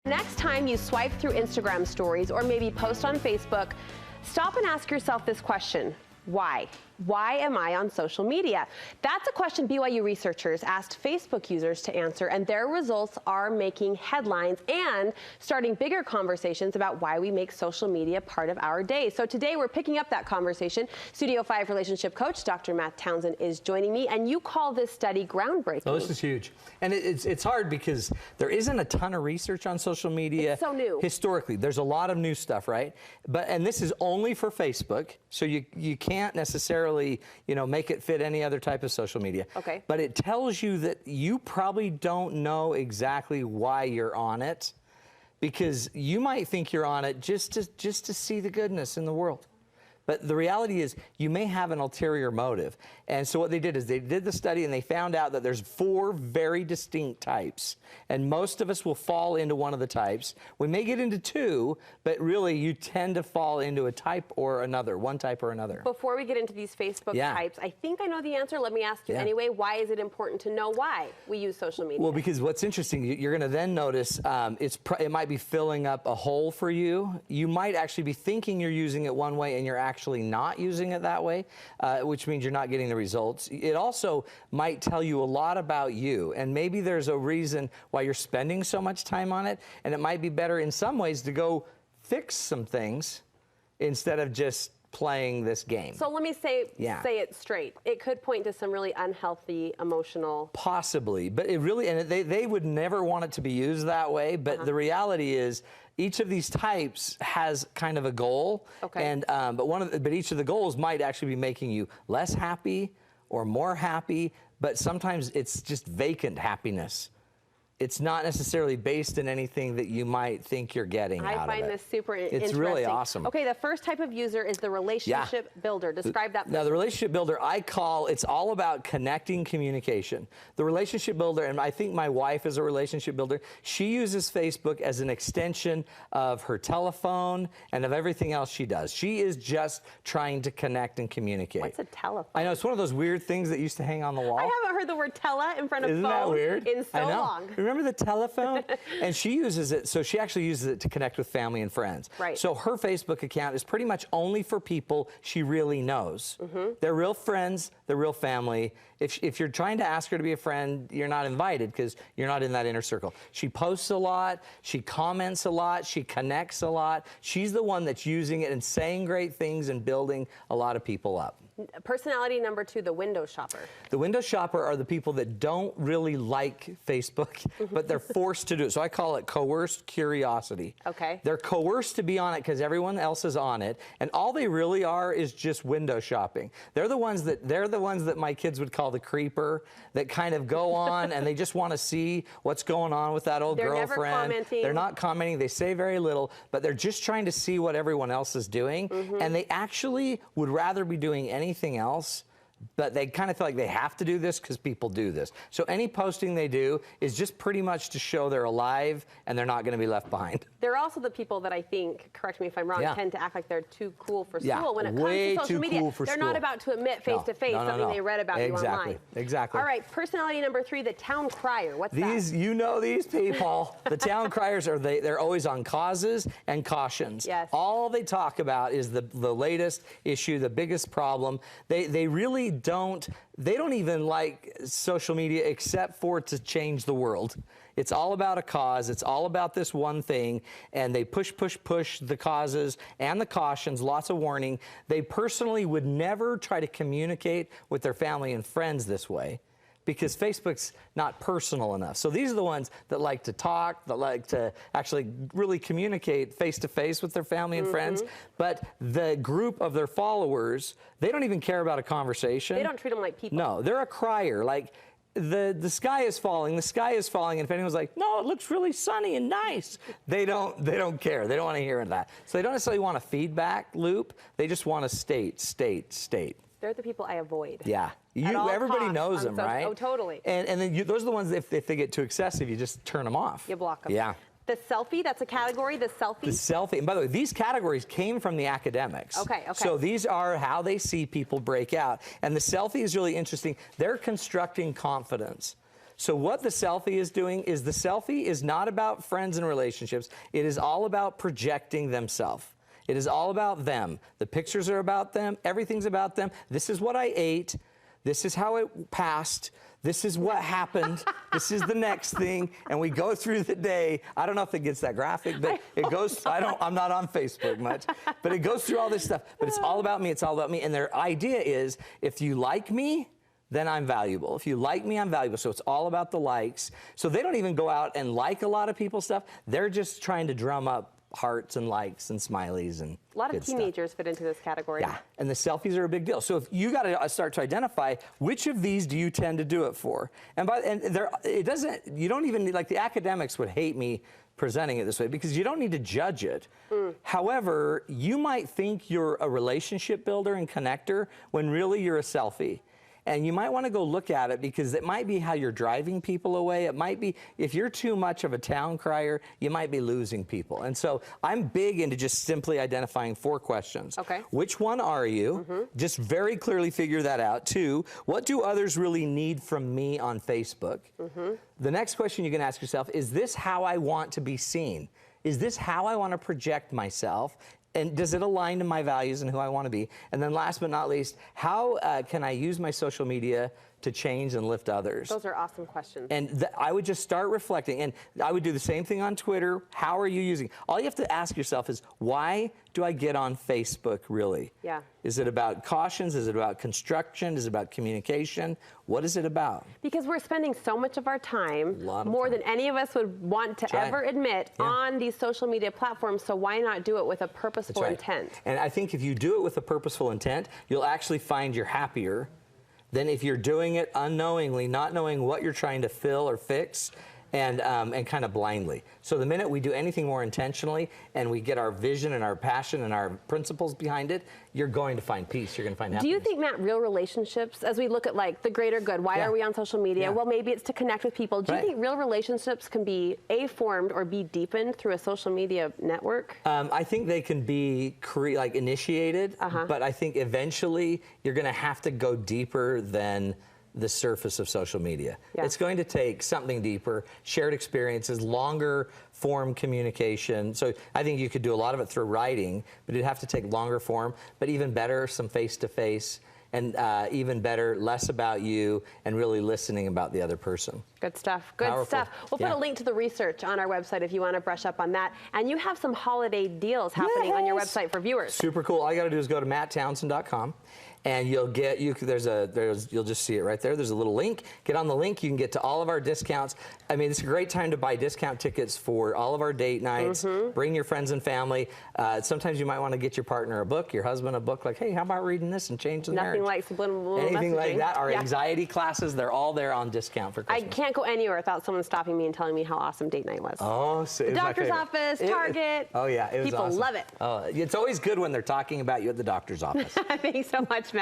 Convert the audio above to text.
Next time you swipe through Instagram stories or maybe post on Facebook, stop and ask yourself this question: why? Why am I on social media? That's a question BYU researchers asked Facebook users to answer, and their results are making headlines and starting bigger conversations about why we make social media part of our day. So today we're picking up that conversation. Studio 5 relationship coach Dr. Matt Townsend is joining me, and you call this study groundbreaking. Oh, this is huge. And it's hard because there isn't a ton of research on social media. It's so new. Historically, there's a lot of new stuff, right? And this is only for Facebook, so you can't necessarily, make it fit any other type of social media. Okay. But it tells you that you probably don't know exactly why you're on it, because you might think you're on it just to see the goodness in the world. But the reality is you may have an ulterior motive. And so what they did is they did the study and they found out that there's 4 very distinct types. And most of us will fall into one of the types. We may get into 2, but really you tend to fall into a type or another, one type or another. Before we get into these Facebook types, I think I know the answer. Let me ask you anyway. Why is it important to know why we use social media? Well, because what's interesting, you're going to then notice it might be filling up a hole for you. You might actually be thinking you're using it one way and you're actually not using it that way, which means you're not getting the results. It also might tell you a lot about you, and maybe there's a reason why you're spending so much time on it, and it might be better in some ways to go fix some things instead of just playing this game. So let me say it straight. It could point to some really unhealthy emotional... Possibly, but it really, and they would never want it to be used that way, but the reality is each of these types has kind of a goal, and but each of the goals might actually be making you less happy or more happy, but sometimes it's just vacant happiness. It's not necessarily based in anything that you might think you're getting out of it. I find this super interesting. It's really awesome. Okay, the first type of user is the relationship builder. Describe that. Now, the relationship builder, it's all about connecting communication. The relationship builder, and I think my wife is a relationship builder, she uses Facebook as an extension of her telephone and of everything else she does. She is just trying to connect and communicate. What's a telephone? I know, it's one of those weird things that used to hang on the wall. I haven't heard the word tele in front of Isn't phone that weird? In so long. Remember the telephone? And she uses it, so she actually uses it to connect with family and friends. Right. So her Facebook account is pretty much only for people she really knows. They're real friends, they're real family. If you're trying to ask her to be a friend, you're not invited because you're not in that inner circle. She posts a lot, she comments a lot, she connects a lot. She's the one that's using it and saying great things and building a lot of people up. Personality number 2, the window shopper. The window shopper are the people that don't really like Facebook, but they're forced to do it. So I call it coerced curiosity. Okay. They're coerced to be on it because everyone else is on it, and all they really are is just window shopping. They're the ones that my kids would call the creeper, that kind of go on and they just want to see what's going on with that old girlfriend. Never commenting. They're not commenting. They say very little, but they're just trying to see what everyone else is doing, and they actually would rather be doing anything else, but they kind of feel like they have to do this because people do this. So any posting they do is just pretty much to show they're alive and they're not going to be left behind. They're also the people that I think, correct me if I'm wrong, tend to act like they're too cool for school. When it comes to social media, they're not about to admit face-to-face something they read about you online. Exactly. All right, personality number 3, the town crier. What's that? You know these people. The town criers, they're always on causes and cautions. Yes. All they talk about is the latest issue, the biggest problem. They really don't even like social media except for to change the world. It's all about a cause. It's all about this one thing, and they push the causes and the cautions, lots of warning. They personally would never try to communicate with their family and friends this way, because Facebook's not personal enough. So these are the ones that like to talk, that like to actually really communicate face-to-face with their family and friends. But the group of their followers, they don't even care about a conversation. They don't treat them like people. No, they're a crier. Like, the sky is falling, and if anyone's like, no, it looks really sunny and nice, they don't care. They don't want to hear that. So they don't necessarily want a feedback loop. They just want to state. They're the people I avoid. Yeah. Everybody knows them, right? Oh, totally. And then those are the ones, if they get too excessive, you just turn them off. You block them. Yeah. The selfie, that's a category, the selfie? The selfie. And by the way, these categories came from the academics. Okay. So these are how they see people break out. And the selfie is really interesting. They're constructing confidence. So what the selfie is doing is the selfie is not about friends and relationships. It is all about projecting themselves. It is all about them. The pictures are about them. Everything's about them. This is what I ate. This is how it passed. This is what happened. This is the next thing. And we go through the day. I don't know if it gets that graphic, but it goes, I'm not on Facebook much, but it goes through all this stuff. But it's all about me. It's all about me. And their idea is, if you like me, then I'm valuable. If you like me, I'm valuable. So it's all about the likes. So they don't even go out and like a lot of people's stuff. They're just trying to drum up hearts and likes and smileys and a lot of teenagers fit into this category. Yeah, and the selfies are a big deal. So if you got to start to identify which of these do you tend to do it for, you don't even, like, the academics would hate me presenting it this way because you don't need to judge it. However, you might think you're a relationship builder and connector when really you're a selfie. And you might want to go look at it because it might be how you're driving people away. It might be, if you're too much of a town crier, you might be losing people. And so I'm big into just simply identifying 4 questions. Okay. Which one are you? Just very clearly figure that out. 2, what do others really need from me on Facebook? The next question you can ask yourself, is this how I want to be seen? Is this how I want to project myself? And does it align to my values and who I want to be? And then last but not least, how can I use my social media to change and lift others? Those are awesome questions. And I would just start reflecting. And I would do the same thing on Twitter. How are you using? All you have to ask yourself is, why do I get on Facebook, really? Yeah. Is it about cautions? Is it about construction? Is it about communication? What is it about? Because we're spending so much of our time, more than any of us would want to ever admit, on these social media platforms. So why not do it with a purposeful intent? And I think if you do it with a purposeful intent, you'll actually find you're happier than if you're doing it unknowingly, not knowing what you're trying to fill or fix, and kind of blindly. So the minute we do anything more intentionally and we get our vision and our passion and our principles behind it, you're going to find peace. You're going to find happiness. Do you think, Matt, real relationships, as we look at, like, the greater good, why are we on social media? Well, maybe it's to connect with people. Do you think real relationships can be formed or be deepened through a social media network? I think they can be initiated, but I think eventually you're going to have to go deeper than the surface of social media. It's going to take something deeper, shared experiences, longer form communication. So I think you could do a lot of it through writing, but it'd have to take longer form, but even better, some face-to-face, and even better, less about you and really listening about the other person. Good stuff. Good stuff. We'll put a link to the research on our website if you want to brush up on that. And you have some holiday deals happening on your website for viewers. Super cool. All you got to do is go to matttownsend.com. And you'll get, you'll just see it right there. There's a little link. Get on the link. You can get to all of our discounts. I mean, it's a great time to buy discount tickets for all of our date nights. Bring your friends and family. Sometimes you might want to get your partner a book, your husband a book. Like, hey, how about reading this and change the marriage? Nothing like subliminal Anything messaging. like that. Our anxiety classes, they're all there on discount for Christmas. I can't go anywhere without someone stopping me and telling me how awesome date night was. Oh, so the doctor's office, Target. Oh, yeah. It was People awesome. love it. It's always good when they're talking about you at the doctor's office. Thanks so much, Matt.